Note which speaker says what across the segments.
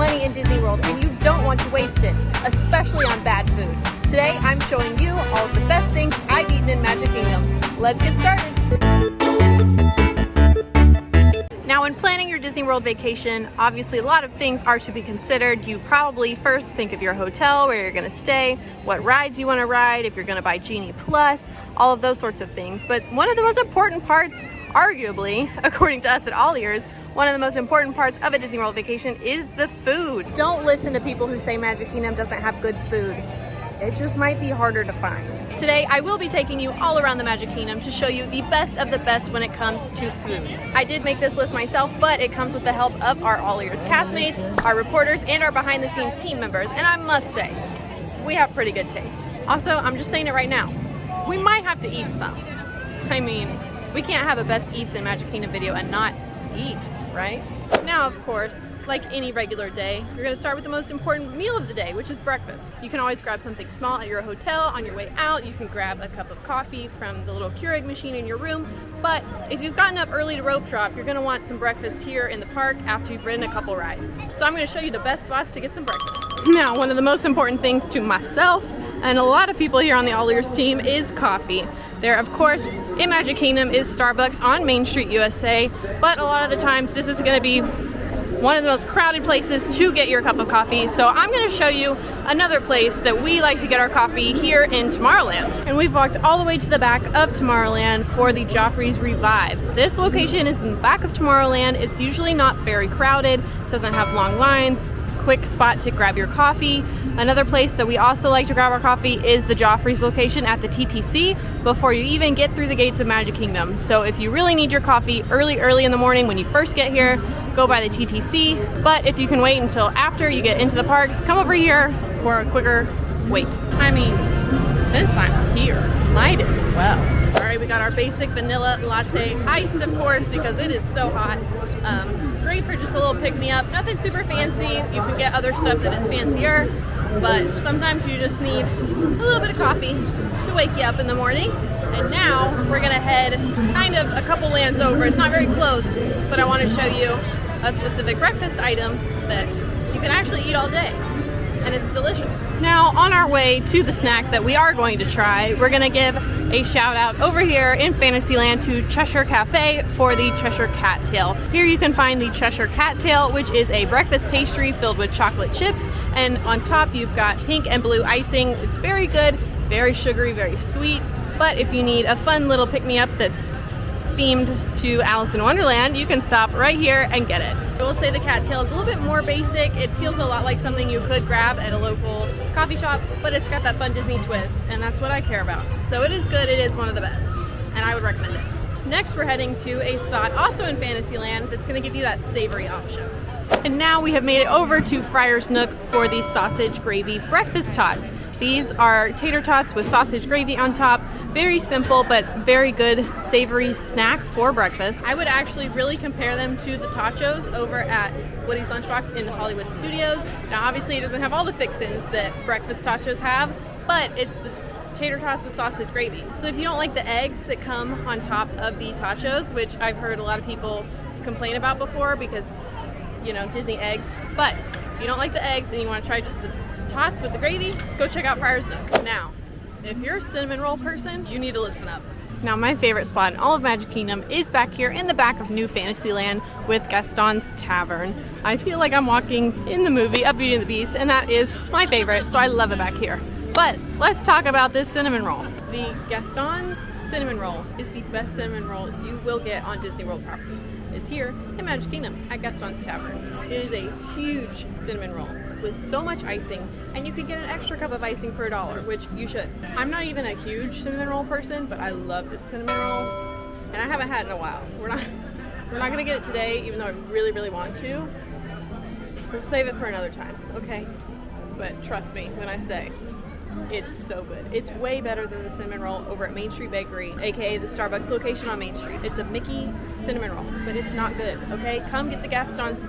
Speaker 1: plenty in Disney World and you don't want to waste it, especially on bad food. Today, I'm showing you all of the best things I've eaten in Magic Kingdom. Let's get started. Now, when planning your Disney World vacation, obviously a lot of things are to be considered. You probably first think of your hotel, where you're gonna stay, what rides you wanna ride, if you're gonna buy Genie Plus, all of those sorts of things. But one of the most important parts, arguably, according to us at AllEars, one of the most important parts of a Disney World vacation is the food. Don't listen to people who say Magic Kingdom doesn't have good food. It just might be harder to find. Today, I will be taking you all around the Magic Kingdom to show you the best of the best when it comes to food. I did make this list myself, but it comes with the help of our AllEars castmates, our reporters, and our behind-the-scenes team members, and I must say, we have pretty good taste. Also, I'm just saying it right now, we might have to eat some. I mean, we can't have a Best Eats in Magic Kingdom video and not eat, right? Now, of course, like any regular day, you're gonna start with the most important meal of the day, which is breakfast. You can always grab something small at your hotel on your way out. You can grab a cup of coffee from the little Keurig machine in your room. But if you've gotten up early to rope drop, you're gonna want some breakfast here in the park after you've ridden a couple rides. So I'm gonna show you the best spots to get some breakfast. Now, one of the most important things to myself and a lot of people here on the AllEars team is coffee. There, of course, in Magic Kingdom is Starbucks on Main Street, USA, but a lot of the times this is gonna be one of the most crowded places to get your cup of coffee. So I'm gonna show you another place that we like to get our coffee here in Tomorrowland. And we've walked all the way to the back of Tomorrowland for the Joffrey's Revive. This location is in the back of Tomorrowland. It's usually not very crowded, doesn't have long lines, quick spot to grab your coffee. Another place that we also like to grab our coffee is the Joffrey's location at the TTC before you even get through the gates of Magic Kingdom. So if you really need your coffee early in the morning when you first get here, go by the TTC. But if you can wait until after you get into the parks, come over here for a quicker wait. I mean, since I'm here, might as well. All right, we got our basic vanilla latte, iced of course, because it is so hot. Great for just a little pick-me-up. Nothing super fancy. You can get other stuff that is fancier, but sometimes you just need a little bit of coffee to wake you up in the morning. And now we're gonna head kind of a couple lands over. It's not very close, but I want to show you a specific breakfast item that you can actually eat all day, and it's delicious. Now, on our way to the snack that we are going to try, we're gonna give a shout out over here in Fantasyland to Cheshire Cafe for the Cheshire Cattail. Here you can find the Cheshire Cattail, which is a breakfast pastry filled with chocolate chips, and on top you've got pink and blue icing. It's very good, very sugary, very sweet, but if you need a fun little pick-me-up that's themed to Alice in Wonderland, you can stop right here and get it. I will say the cattail is a little bit more basic. It feels a lot like something you could grab at a local coffee shop, but it's got that fun Disney twist, and that's what I care about. So it is good, it is one of the best, and I would recommend it. Next, we're heading to a spot also in Fantasyland that's gonna give you that savory option. And now we have made it over to Friar's Nook for the sausage gravy breakfast tots. These are tater tots with sausage gravy on top. Very simple, but very good savory snack for breakfast. I would actually really compare them to the tachos over at Woody's Lunchbox in Hollywood Studios. Now, obviously it doesn't have all the fixins that breakfast tachos have, but it's the tater tots with sausage gravy. So if you don't like the eggs that come on top of these tachos, which I've heard a lot of people complain about before because, you know, Disney eggs, but if you don't like the eggs and you want to try just the tots with the gravy, go check out Friar's Nook. Now, if you're a cinnamon roll person, you need to listen up. Now, my favorite spot in all of Magic Kingdom is back here in the back of New Fantasyland with Gaston's Tavern. I feel like I'm walking in the movie of Beauty and the Beast, and that is my favorite, so I love it back here. But let's talk about this cinnamon roll. The Gaston's cinnamon roll is the best cinnamon roll you will get on Disney World property. It's here in Magic Kingdom at Gaston's Tavern. It is a huge cinnamon roll with so much icing, and you can get an extra cup of icing for $1, which you should. I'm not even a huge cinnamon roll person, but I love this cinnamon roll, and I haven't had it in a while. We're not gonna get it today, even though I really, really want to. We'll save it for another time, okay? But trust me when I say, it's so good. It's way better than the cinnamon roll over at Main Street Bakery, aka the Starbucks location on Main Street. It's a Mickey cinnamon roll, but it's not good, okay? Come get the Gaston's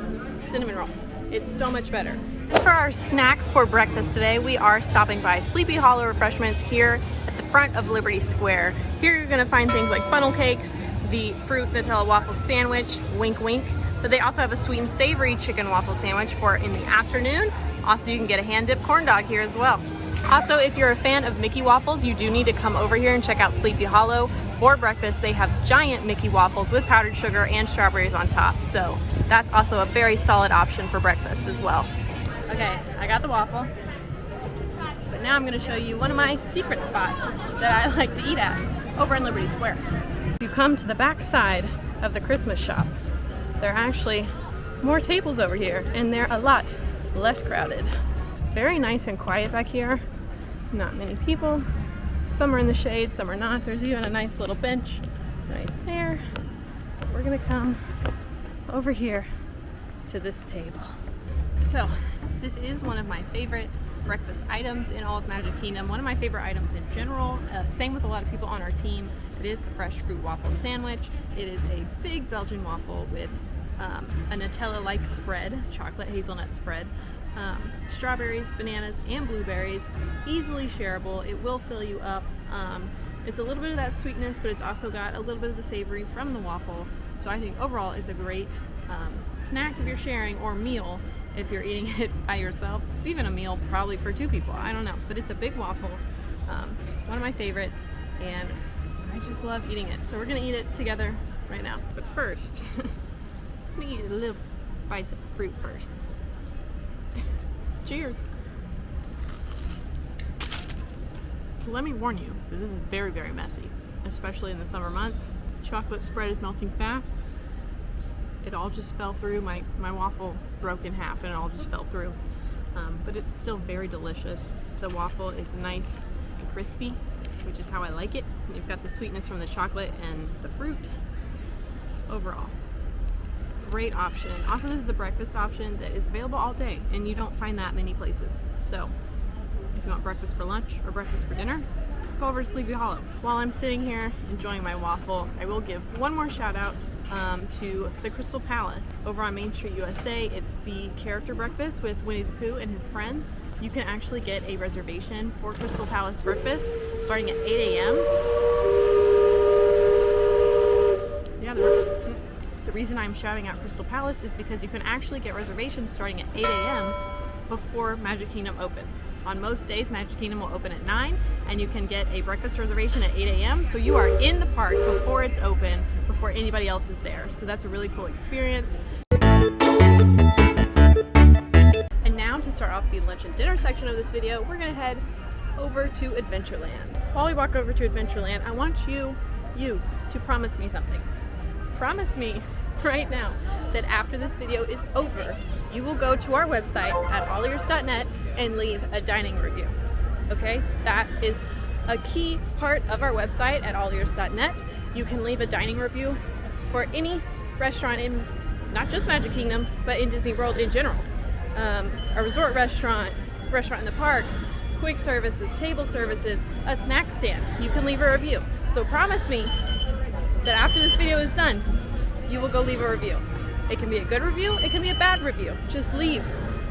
Speaker 1: cinnamon roll. It's so much better. For our snack for breakfast today, we are stopping by Sleepy Hollow Refreshments here at the front of Liberty Square. Here you're gonna find things like funnel cakes, the fruit Nutella waffle sandwich, wink wink, But they also have a sweet and savory chicken waffle sandwich for in the afternoon. Also, you can get a hand-dipped corn dog here as well. Also, if you're a fan of Mickey waffles, you do need to come over here and check out Sleepy Hollow. For breakfast, they have giant Mickey waffles with powdered sugar and strawberries on top. So that's also a very solid option for breakfast as well. Okay, I got the waffle. But now I'm gonna show you one of my secret spots that I like to eat at over in Liberty Square. If you come to the back side of the Christmas shop, there are actually more tables over here and they're a lot less crowded. It's very nice and quiet back here. Not many people. Some are in the shade, some are not. There's even a nice little bench right there. We're gonna come over here to this table. So this is one of my favorite breakfast items in all of Magic Kingdom. One of my favorite items in general. Same with a lot of people on our team. It is the fresh fruit waffle sandwich. It is a big Belgian waffle with a Nutella-like spread, chocolate hazelnut spread. Strawberries, bananas, and blueberries, easily shareable. It will fill you up. It's a little bit of that sweetness, but it's also got a little bit of the savory from the waffle. So I think overall it's a great snack if you're sharing, or meal if you're eating it by yourself. It's even a meal probably for 2 people, I don't know, but it's a big waffle. One of my favorites, and I just love eating it. So we're gonna eat it together right now. But first, let me eat a little bites of fruit first. Cheers. Let me warn you, this is very, very messy, especially in the summer months. Chocolate spread is melting fast. It all just fell through. My waffle broke in half and it all just fell through. But it's still very delicious. The waffle is nice and crispy, which is how I like it. And you've got the sweetness from the chocolate and the fruit. Overall, great option. Also, this is a breakfast option that is available all day, and you don't find that many places. So if you want breakfast for lunch or breakfast for dinner, go over to Sleepy Hollow. While I'm sitting here enjoying my waffle, I will give one more shout out to the Crystal Palace over on Main Street, USA. It's the character breakfast with Winnie the Pooh and his friends. You can actually get a reservation for Crystal Palace breakfast starting at 8 a.m. Yeah, the reason I'm shouting out Crystal Palace is because you can actually get reservations starting at 8 a.m. before Magic Kingdom opens. On most days, Magic Kingdom will open at 9, and you can get a breakfast reservation at 8 a.m. So you are in the park before it's open, before anybody else is there. So that's a really cool experience. And now to start off the lunch and dinner section of this video, we're gonna head over to Adventureland. While we walk over to Adventureland, I want you to promise me something. Promise me right now that after this video is over, you will go to our website at AllEars.net and leave a dining review. Okay, that is a key part of our website at AllEars.net. You can leave a dining review for any restaurant in not just Magic Kingdom, but in Disney World in general. A resort restaurant in the parks, quick services, table services, a snack stand. You can leave a review. So promise me that after this video is done, you will go leave a review. It can be a good review, it can be a bad review. Just leave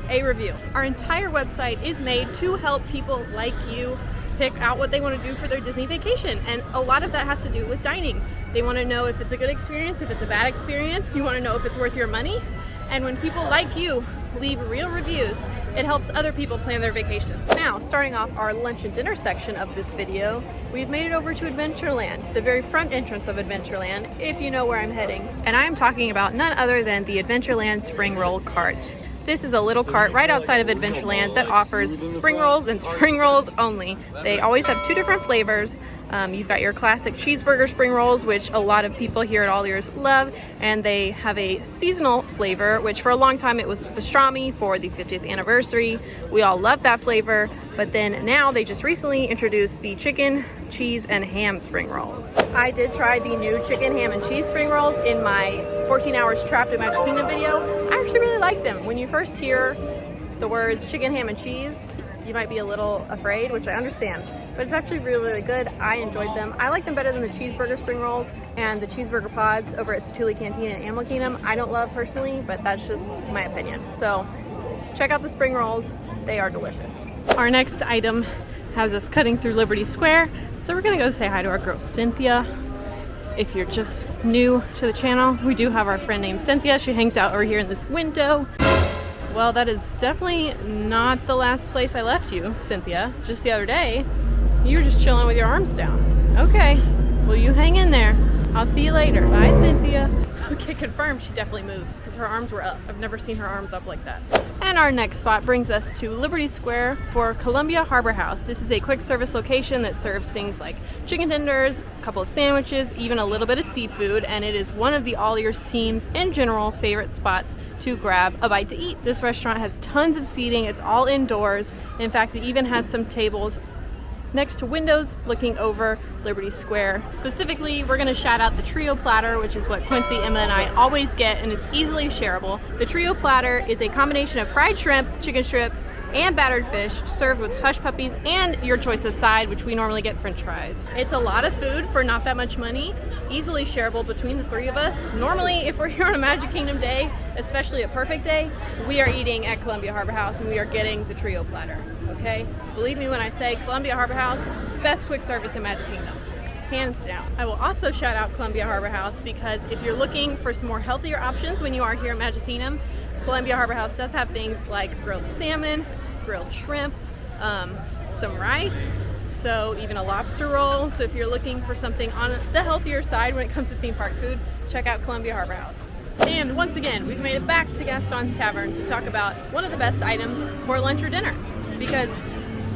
Speaker 1: a review. Our entire website is made to help people like you pick out what they want to do for their Disney vacation. And a lot of that has to do with dining. They want to know if it's a good experience, if it's a bad experience. You want to know if it's worth your money. And when people like you leave real reviews, it helps other people plan their vacations. Now, starting off our lunch and dinner section of this video, we've made it over to Adventureland, the very front entrance of Adventureland, if you know where I'm heading. And I am talking about none other than the Adventureland Spring Roll Cart. This is a little cart right outside of Adventureland that offers spring rolls and spring rolls only. They always have 2 different flavors. You've got your classic cheeseburger spring rolls, which a lot of people here at AllEars love, and they have a seasonal flavor, which for a long time it was pastrami for the 50th anniversary. We all love that flavor, but then now they just recently introduced the chicken, cheese, and ham spring rolls. I did try the new chicken, ham, and cheese spring rolls in my 14 hours trapped at Magic Kingdom video. I actually really like them. When you first hear the words chicken, ham, and cheese, you might be a little afraid, which I understand, but it's actually really, really good. I enjoyed them. I like them better than the cheeseburger spring rolls and the cheeseburger pods over at Satuli Cantina and Animal Kingdom. I don't love personally, but that's just my opinion. So check out the spring rolls. They are delicious. Our next item has us cutting through Liberty Square. So we're gonna go say hi to our girl Cynthia. If you're just new to the channel, we do have our friend named Cynthia. She hangs out over here in this window. Well, that is definitely not the last place I left you, Cynthia. Just the other day, you were just chilling with your arms down. Okay, well, you hang in there. I'll see you later. Bye, Cynthia. Okay, confirmed she definitely moves because her arms were up. I've never seen her arms up like that. And our next spot brings us to Liberty Square for Columbia Harbor House. This is a quick service location that serves things like chicken tenders, a couple of sandwiches, even a little bit of seafood, and it is one of the AllEars team's in general favorite spots to grab a bite to eat. This restaurant has tons of seating. It's all indoors. In fact, it even has some tables next to windows looking over Liberty Square. Specifically, we're gonna shout out the trio platter, which is what Quincy, Emma, and I always get, and it's easily shareable. The trio platter is a combination of fried shrimp, chicken strips, and battered fish served with hush puppies and your choice of side, which we normally get french fries. It's a lot of food for not that much money, easily shareable between the three of us. Normally, if we're here on a Magic Kingdom day, especially a perfect day, we are eating at Columbia Harbor House and we are getting the trio platter, okay? Believe me when I say Columbia Harbor House, best quick service in Magic Kingdom, hands down. I will also shout out Columbia Harbor House because if you're looking for some more healthier options when you are here at Magic Kingdom, Columbia Harbor House does have things like grilled salmon, grilled shrimp, some rice, so even a lobster roll. So if you're looking for something on the healthier side when it comes to theme park food, check out Columbia Harbor House. And once again, we've made it back to Gaston's Tavern to talk about one of the best items for lunch or dinner, because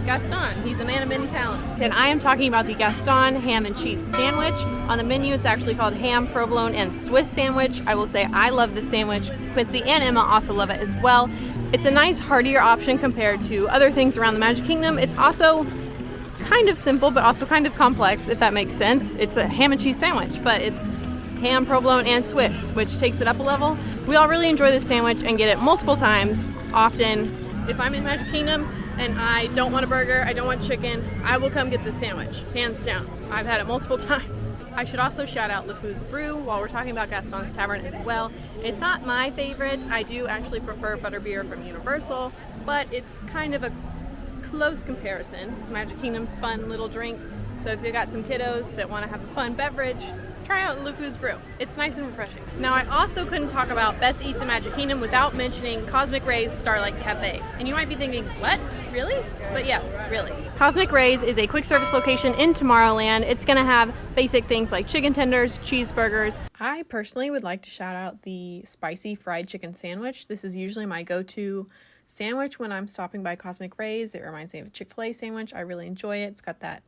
Speaker 1: Gaston, he's a man of many talents. And I am talking about the Gaston ham and cheese sandwich. On the menu, it's actually called ham, provolone, and Swiss sandwich. I will say I love this sandwich. Quincy and Emma also love it as well. It's a nice heartier option compared to other things around the Magic Kingdom. It's also kind of simple, but also kind of complex, if that makes sense. It's a ham and cheese sandwich, but it's ham, provolone, and Swiss, which takes it up a level. We all really enjoy this sandwich and get it multiple times. Often, if I'm in Magic Kingdom and I don't want a burger, I don't want chicken, I will come get this sandwich, hands down. I've had it multiple times. I should also shout out LeFou's Brew while we're talking about Gaston's Tavern as well. It's not my favorite. I do actually prefer butterbeer from Universal, but it's kind of a close comparison. It's Magic Kingdom's fun little drink. So if you've got some kiddos that want to have a fun beverage, try out LeFou's Brew. It's nice and refreshing. Now, I also couldn't talk about Best Eats in Magic Kingdom without mentioning Cosmic Ray's Starlight Cafe. And you might be thinking, what? Really? But yes, really. Cosmic Ray's is a quick service location in Tomorrowland. It's gonna have basic things like chicken tenders, cheeseburgers. I personally would like to shout out the spicy fried chicken sandwich. This is usually my go-to sandwich when I'm stopping by Cosmic Ray's. It reminds me of a Chick-fil-A sandwich. I really enjoy it. It's got that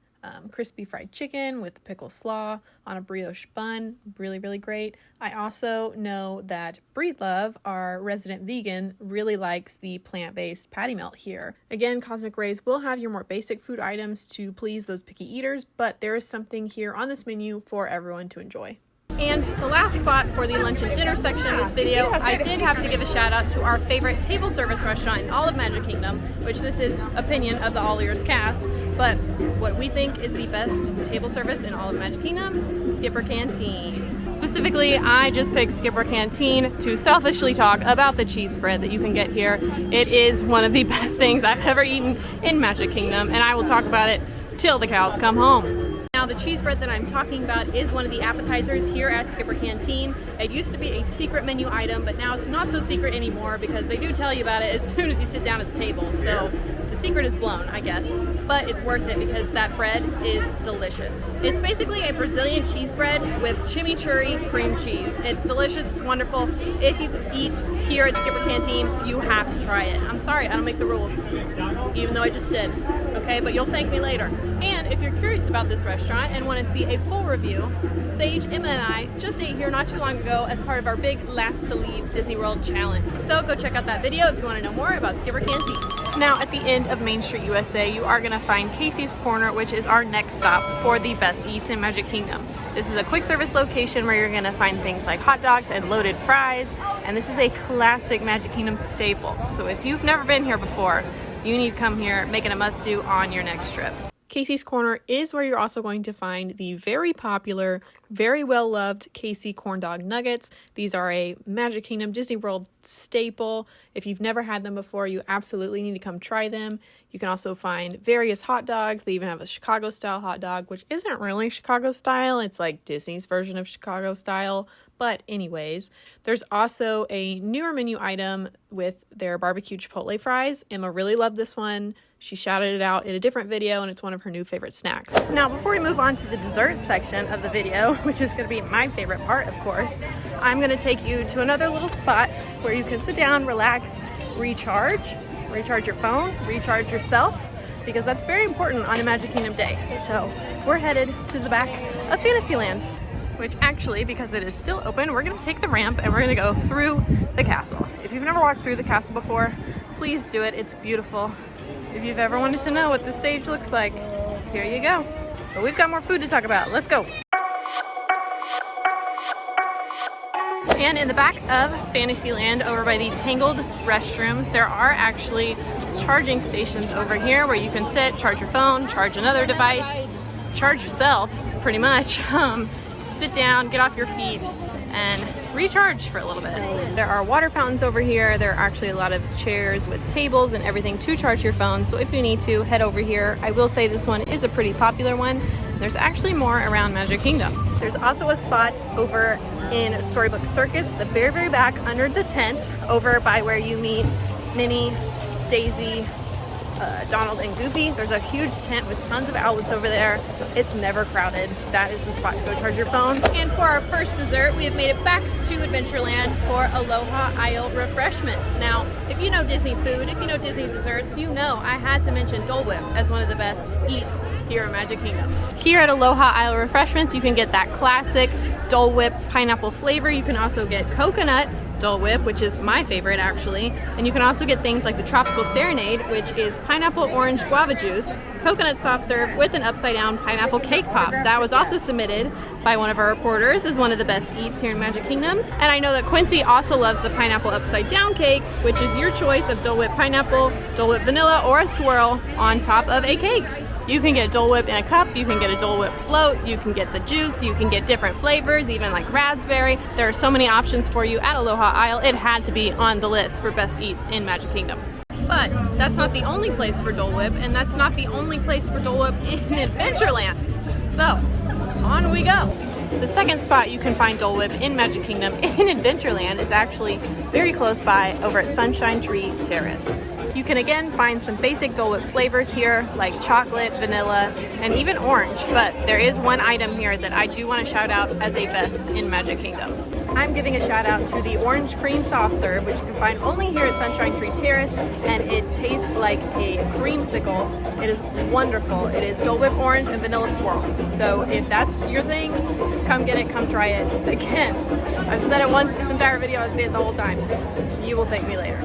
Speaker 1: crispy fried chicken with pickle slaw on a brioche bun. Really, really great. I also know that Breedlove, our resident vegan, really likes the plant-based patty melt here. Again, Cosmic Ray's will have your more basic food items to please those picky eaters, but there is something here on this menu for everyone to enjoy. And the last spot for the lunch and dinner section of this video, I did have to give a shout out to our favorite table service restaurant in all of Magic Kingdom, which this is opinion of the AllEars cast, but what we think is the best table service in all of Magic Kingdom, Skipper Canteen. Specifically, I just picked Skipper Canteen to selfishly talk about the cheese spread that you can get here. It is one of the best things I've ever eaten in Magic Kingdom, and I will talk about it till the cows come home. Now, the cheese bread that I'm talking about is one of the appetizers here at Skipper Canteen. It used to be a secret menu item, but now it's not so secret anymore because they do tell you about it as soon as you sit down at the table. So the secret is blown, I guess, but it's worth it because that bread is delicious. It's basically a Brazilian cheese bread with chimichurri cream cheese. It's delicious, it's wonderful. If you eat here at Skipper Canteen, you have to try it. I'm sorry, I don't make the rules, even though I just did, okay? But you'll thank me later. And if you're curious about this restaurant and want to see a full review, Sage, Emma, and I just ate here not too long ago as part of our big Last to Leave Disney World challenge. So go check out that video if you want to know more about Skipper Canteen. Now, at the end of Main Street USA, you are going to find Casey's Corner, which is our next stop for the Best Eats in Magic Kingdom. This is a quick service location where you're going to find things like hot dogs and loaded fries, and this is a classic Magic Kingdom staple. So if you've never been here before, you need to come here, make it a must-do on your next trip. Casey's Corner is where you're also going to find the very popular, very well-loved Casey Corn Dog Nuggets. These are a Magic Kingdom Disney World staple. If you've never had them before, you absolutely need to come try them. You can also find various hot dogs. They even have a Chicago-style hot dog, which isn't really Chicago-style. It's like Disney's version of Chicago-style. But anyways, there's also a newer menu item with their barbecue chipotle fries. Emma really loved this one. She shouted it out in a different video, and it's one of her new favorite snacks. Now, before we move on to the dessert section of the video, which is going to be my favorite part, of course, I'm going to take you to another little spot where you can sit down, relax, recharge your phone, recharge yourself, because that's very important on a Magic Kingdom day. So we're headed to the back of Fantasyland, which actually, because it is still open, we're going to take the ramp and we're going to go through the castle. If you've never walked through the castle before, please do it. It's beautiful. If you've ever wanted to know what the stage looks like, here you go. But we've got more food to talk about. Let's go. And in the back of Fantasyland, over by the Tangled restrooms, there are actually charging stations over here where you can sit, charge your phone, charge another device, charge yourself, pretty much. Sit down, get off your feet, and recharge for a little bit. There are water fountains over here. There are actually a lot of chairs with tables and everything to charge your phone. So if you need to, head over here. I will say this one is a pretty popular one. There's actually more around Magic Kingdom. There's also a spot over in Storybook Circus, the very, very back under the tent, over by where you meet Minnie, Daisy, Donald, and Goofy. There's a huge tent with tons of outlets over there. It's never crowded. That is the spot to go charge your phone. And for our first dessert, we have made it back to Adventureland for Aloha Isle refreshments. Now, if you know Disney food, if you know Disney desserts, you know I had to mention Dole Whip as one of the best eats here in Magic Kingdom. Here at Aloha Isle refreshments, you can get that classic Dole Whip pineapple flavor. You can also get coconut Dole Whip, which is my favorite actually, and you can also get things like the Tropical Serenade, which is pineapple orange guava juice, coconut soft serve with an upside down pineapple cake pop. That was also submitted by one of our reporters as one of the best eats here in Magic Kingdom. And I know that Quincy also loves the pineapple upside down cake, which is your choice of Dole Whip pineapple, Dole Whip vanilla, or a swirl on top of a cake. You can get Dole Whip in a cup, you can get a Dole Whip float, you can get the juice, you can get different flavors, even like raspberry. There are so many options for you at Aloha Isle. It had to be on the list for best eats in Magic Kingdom. But that's not the only place for Dole Whip, and that's not the only place for Dole Whip in Adventureland. So, on we go. The second spot you can find Dole Whip in Magic Kingdom in Adventureland is actually very close by over at Sunshine Tree Terrace. You can again find some basic Dole Whip flavors here, like chocolate, vanilla, and even orange, but there is one item here that I do want to shout out as a best in Magic Kingdom. I'm giving a shout out to the orange cream soft serve, which you can find only here at Sunshine Tree Terrace, and it tastes like a creamsicle. It is wonderful. It is Dole Whip orange and vanilla swirl. So if that's your thing, come get it, come try it. Again, I've said it once this entire video, I'll say it the whole time. You will thank me later.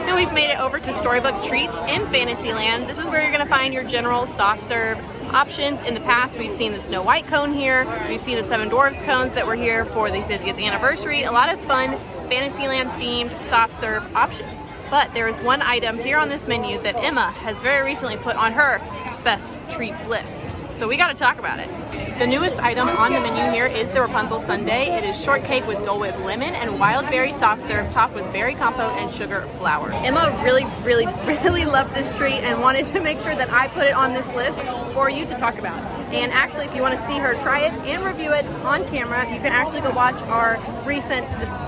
Speaker 1: Now we've made it over to Storybook Treats in Fantasyland. This is where you're going to find your general soft serve options. In the past, we've seen the Snow White cone here. We've seen the Seven Dwarfs cones that were here for the 50th anniversary. A lot of fun Fantasyland themed soft serve options. But there is one item here on this menu that Emma has very recently put on her best treats list. So we got to talk about it. The newest item on the menu here is the Rapunzel Sundae. It is shortcake with Dole Whip lemon and wild berry soft serve topped with berry compote and sugar flour. Emma really loved this treat and wanted to make sure that I put it on this list for you to talk about. And actually, if you want to see her try it and review it on camera, you can actually go watch our recent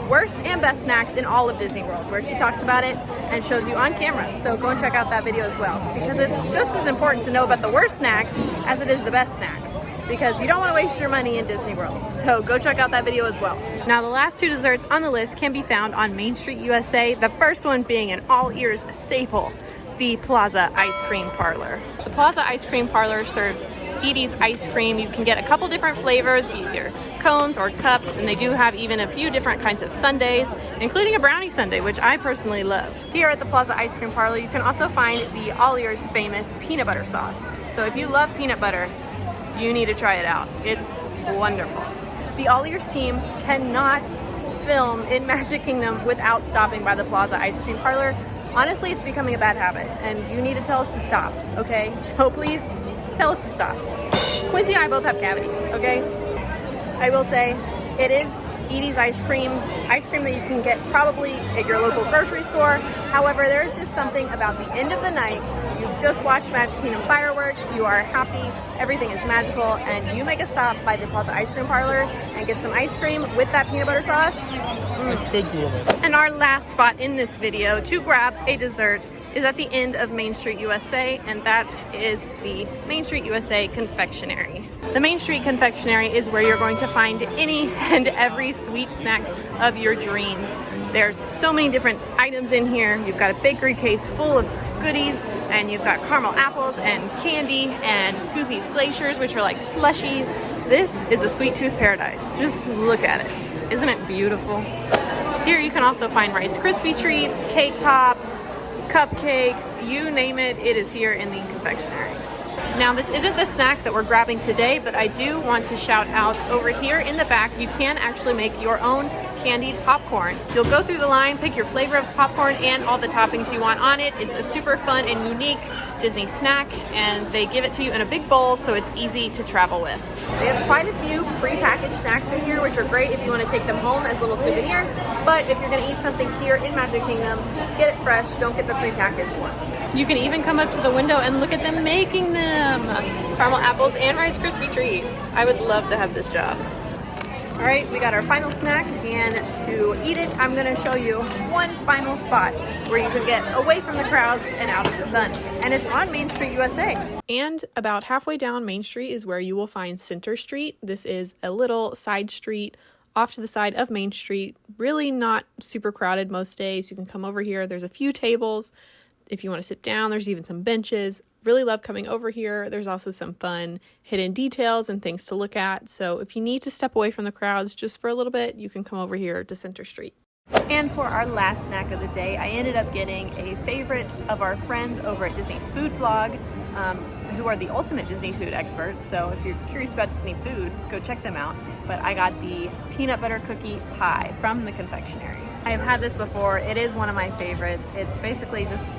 Speaker 1: worst and best snacks in all of Disney World, where she talks about it and shows you on camera. So go and check out that video as well, because it's just as important to know about the worst snacks as it is the best snacks, because you don't want to waste your money in Disney World. So go check out that video as well. Now the last two desserts on the list can be found on Main Street USA, the first one being an all-ears staple, the Plaza Ice Cream Parlor. The Plaza Ice Cream Parlor serves Edie's ice cream. You can get a couple different flavors, either cones or cups, and they do have even a few different kinds of sundaes, including a brownie sundae, which I personally love. Here at the Plaza Ice Cream Parlor, you can also find the AllEars famous peanut butter sauce. So if you love peanut butter, you need to try it out. It's wonderful. The AllEars team cannot film in Magic Kingdom without stopping by the Plaza Ice Cream Parlor. Honestly, it's becoming a bad habit, and you need to tell us to stop, okay? So please tell us to stop. Quincy and I both have cavities, okay? I will say it is Edie's ice cream that you can get probably at your local grocery store. However, there's just something about the end of the night. You've just watched Magic Kingdom fireworks, you are happy, everything is magical, and you make a stop by the Plaza Ice Cream Parlor and get some ice cream with that peanut butter sauce. And our last spot in this video to grab a dessert is at the end of Main Street USA, and that is the Main Street USA Confectionery. The Main Street Confectionery is where you're going to find any and every sweet snack of your dreams. There's so many different items in here. You've got a bakery case full of goodies, and you've got caramel apples and candy and Goofy's Glaciers, which are like slushies. This is a sweet tooth paradise. Just look at it. Isn't it beautiful? Here you can also find Rice Krispie treats, cake pops, cupcakes, you name it, it is here in the confectionery. Now, this isn't the snack that we're grabbing today, but I do want to shout out over here in the back, you can actually make your own candied popcorn. You'll go through the line, pick your flavor of popcorn and all the toppings you want on it. It's a super fun and unique Disney snack, and they give it to you in a big bowl so it's easy to travel with. They have quite a few pre-packaged snacks in here, which are great if you want to take them home as little souvenirs, but if you're going to eat something here in Magic Kingdom, get it fresh, don't get the pre-packaged ones. You can even come up to the window and look at them making them. Caramel apples and Rice Krispie treats. I would love to have this job. All right, we got our final snack, and to eat it, I'm gonna show you one final spot where you can get away from the crowds and out of the sun, and it's on Main Street USA. And about halfway down Main Street is where you will find Center Street. This is a little side street off to the side of Main Street, really not super crowded most days. You can come over here, there's a few tables. If you want to sit down, there's even some benches. Really love coming over here. There's also some fun hidden details and things to look at. So if you need to step away from the crowds just for a little bit, you can come over here to Center Street. And for our last snack of the day, I ended up getting a favorite of our friends over at Disney Food Blog, who are the ultimate Disney food experts. So if you're curious about Disney food, go check them out. But I got the peanut butter cookie pie from the confectionery. I have had this before. It is one of my favorites. It's basically just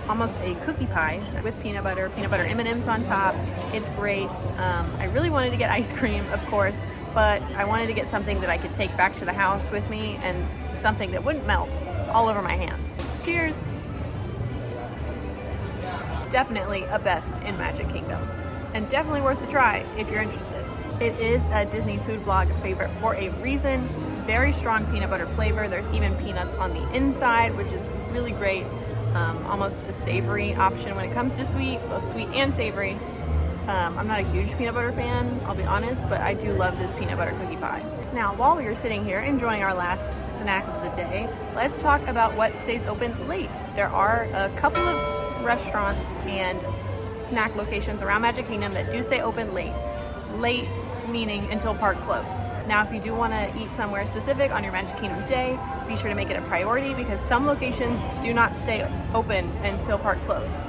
Speaker 1: almost a cookie pie with peanut butter M&Ms on top. It's great. I really wanted to get ice cream, of course, but I wanted to get something that I could take back to the house with me and something that wouldn't melt all over my hands. Cheers! Definitely a best in Magic Kingdom, and definitely worth the try if you're interested. It is a Disney Food Blog favorite for a reason. Very strong peanut butter flavor. There's even peanuts on the inside, which is really great. Almost a savory option when it comes to sweet, both sweet and savory. I'm not a huge peanut butter fan, I'll be honest, but I do love this peanut butter cookie pie. Now, while we are sitting here enjoying our last snack of the day, let's talk about what stays open late. There are a couple of restaurants and snack locations around Magic Kingdom that do stay open late. Late meaning until park close. Now, if you do want to eat somewhere specific on your Magic Kingdom day, be sure to make it a priority because some locations do not stay open until park close.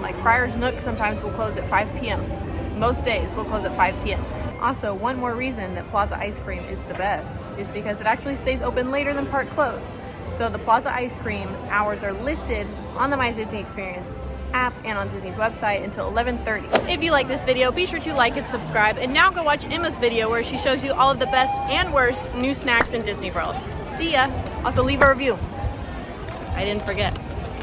Speaker 1: Like Friar's Nook sometimes will close at 5 p.m. Most days will close at 5 p.m. Also, one more reason that Plaza Ice Cream is the best is because it actually stays open later than park close. So the Plaza Ice Cream hours are listed on the My Disney Experience app and on Disney's website until 11:30. If you like this video, be sure to like and subscribe, and now go watch Emma's video where she shows you all of the best and worst new snacks in Disney World. See ya! Also leave a review. I didn't forget.